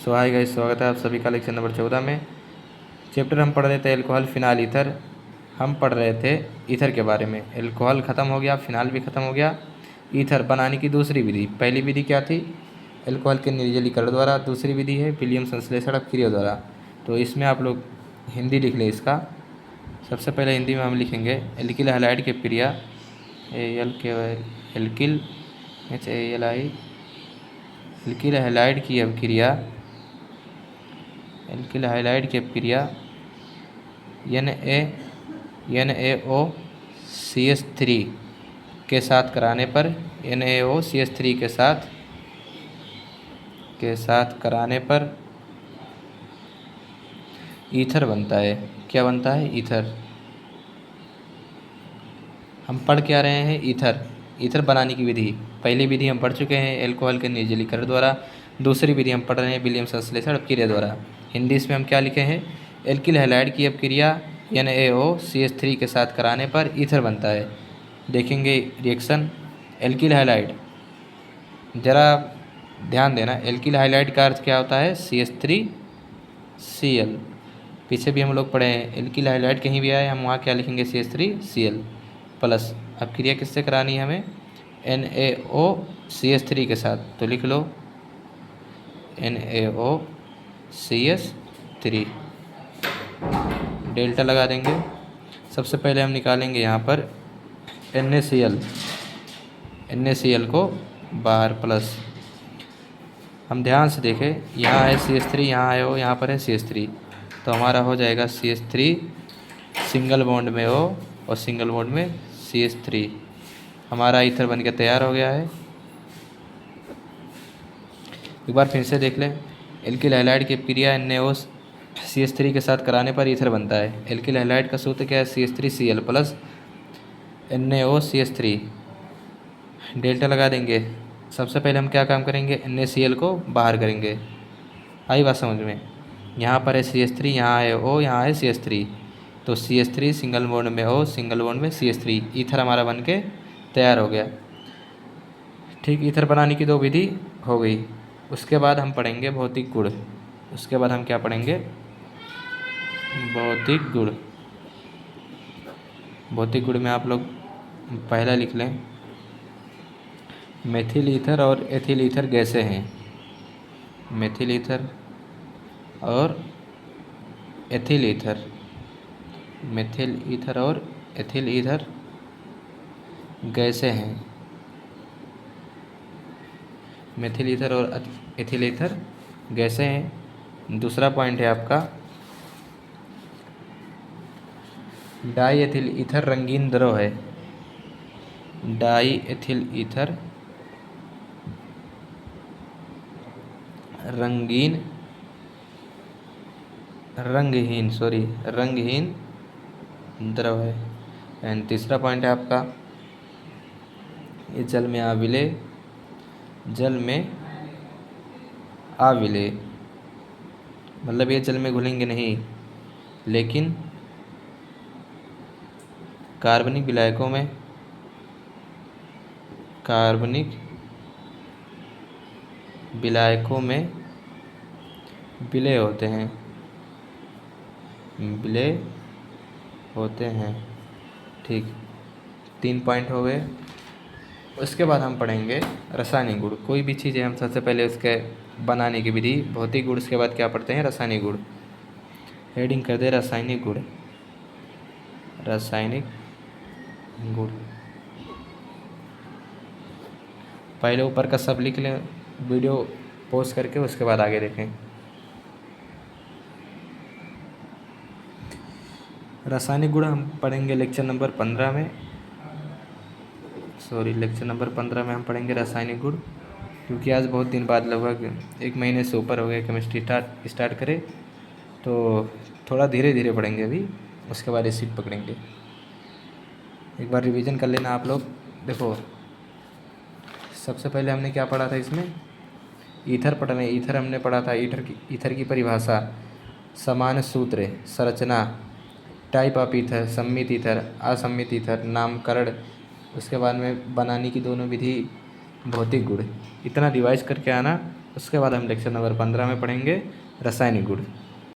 सो hi guys, स्वागत है आप सभी का लेक्चर नंबर 14 में। चैप्टर हम पढ़ रहे थे एल्कोहल फिनाल ईथर। हम पढ़ रहे थे ईथर के बारे में। एल्कोहल ख़त्म हो गया, फिनाल भी ख़त्म हो गया। ईथर बनाने की दूसरी विधि, पहली विधि क्या थी? एल्कोहल के निर्जलीकरण द्वारा। दूसरी विधि है विलियम संश्लेषण अपक्रिया द्वारा। तो इसमें आप लोग हिंदी लिख लें इसका। सबसे पहले हिंदी में हम लिखेंगे एल्किल हैलाइड की अपक्रिया, एल्किल एल्किल हैलाइड की अपक्रिया, एल्किल हैलाइड की अपक्रिया NaOCH3 के साथ कराने पर, NaOCH3 के साथ कराने पर ईथर बनता है। क्या बनता है? ईथर। हम पढ़ क्या रहे हैं? ईथर बनाने की विधि। पहली विधि हम पढ़ चुके हैं एल्कोहल के निर्जलीकरण द्वारा। दूसरी विधि हम पढ़ रहे हैं विलियम संश्लेषण अपक्रिया द्वारा। हिंदी इसमें हम क्या लिखे हैं? एल्किल हैलाइड की अपक्रिया NaOCH3 के साथ कराने पर ईथर बनता है। देखेंगे रिएक्शन। एल्किल हैलाइड, ज़रा ध्यान देना, एल्किल हैलाइड का अर्थ क्या होता है? CH3Cl। पीछे भी हम लोग पढ़े हैं एल्किल हैलाइड, कहीं भी आए हम वहाँ क्या लिखेंगे? CH3Cl plus. अब क्रिया किससे करानी है हमें? NaOCH3 के साथ। तो लिख लो NaOCH3, डेल्टा लगा देंगे। सबसे पहले हम निकालेंगे यहाँ पर NaCl को बाहर प्लस। हम ध्यान से देखें, यहाँ है CH3, यहाँ है O, यहाँ पर है CH3। तो हमारा हो जाएगा CH3 सिंगल बॉन्ड में O और सिंगल बॉन्ड में CH3। हमारा ईथर बन के तैयार हो गया है। एक बार फिर से देख लें। एल्किल हैलाइड की अपक्रिया NaOCH3 के साथ कराने पर ईथर बनता है। एल्किल हैलाइड का सूत्र क्या है? CH3Cl प्लस NaOCH3, डेल्टा लगा देंगे। सबसे पहले हम क्या काम करेंगे? NaCl को बाहर करेंगे। आई बात समझ में? यहाँ पर है CH3, यहाँ है O, यहाँ है CH3। तो CH3 सिंगल बॉन्ड में O, सिंगल बॉन्ड में CH3, ईथर हमारा बन के तैयार हो गया। ठीक, ईथर बनाने की दो विधि हो गई। उसके बाद हम पढ़ेंगे भौतिक गुण। उसके बाद हम क्या पढ़ेंगे? भौतिक गुण। भौतिक गुण में आप लोग पहला लिख लें, मेथिल ईथर और एथिल ईथर गैसें हैं। मेथिल ईथर और एथिल ईथर, मेथिल ईथर और एथिल ईथर गैसें हैं। मेथिल ईथर और एथिल ईथर गैसें हैं। दूसरा पॉइंट है आपका डाई एथिल ईथर रंगीन द्रव है। डाई एथिल ईथर रंगहीन द्रव है। एंड तीसरा पॉइंट है आपका ये जल में आविले, मतलब ये जल में घुलेंगे नहीं, लेकिन कार्बनिक विलायकों में विलय होते हैं। ठीक, 3 पॉइंट हो गए। उसके बाद हम पढ़ेंगे रासायनिक गुण। कोई भी चीज़ है हम सबसे पहले उसके बनाने की विधि, भौतिक गुण, उसके बाद क्या पढ़ते हैं? रासायनिक गुण। हेडिंग कर दे रासायनिक गुण। रासायनिक गुण पहले ऊपर का सब लिख लें, वीडियो पॉज करके उसके बाद आगे देखें। रासायनिक गुण हम पढ़ेंगे लेक्चर नंबर 15 में। लेक्चर नंबर 15 में हम पढ़ेंगे रासायनिक गुण, क्योंकि आज बहुत दिन बाद, लगभग 1 महीने से ऊपर हो गया केमिस्ट्री स्टार्ट करे, तो थोड़ा धीरे धीरे पढ़ेंगे अभी। उसके बाद एसिड पकड़ेंगे। एक बार रिवीजन कर लेना आप लोग। देखो, सबसे पहले हमने क्या पढ़ा था इसमें? ईथर पढ़ने। ईथर हमने पढ़ा था। ईथर की परिभाषा, सामान्य सूत्र, संरचना, टाइप ऑफ ईथर, सम्मित ईथर, असम्मित ईथर, नामकरण। उसके बाद में बनाने की दोनों विधि, भौतिक गुण। इतना रिवाइज करके आना, उसके बाद हम लेक्चर नंबर 15 में पढ़ेंगे रासायनिक गुण।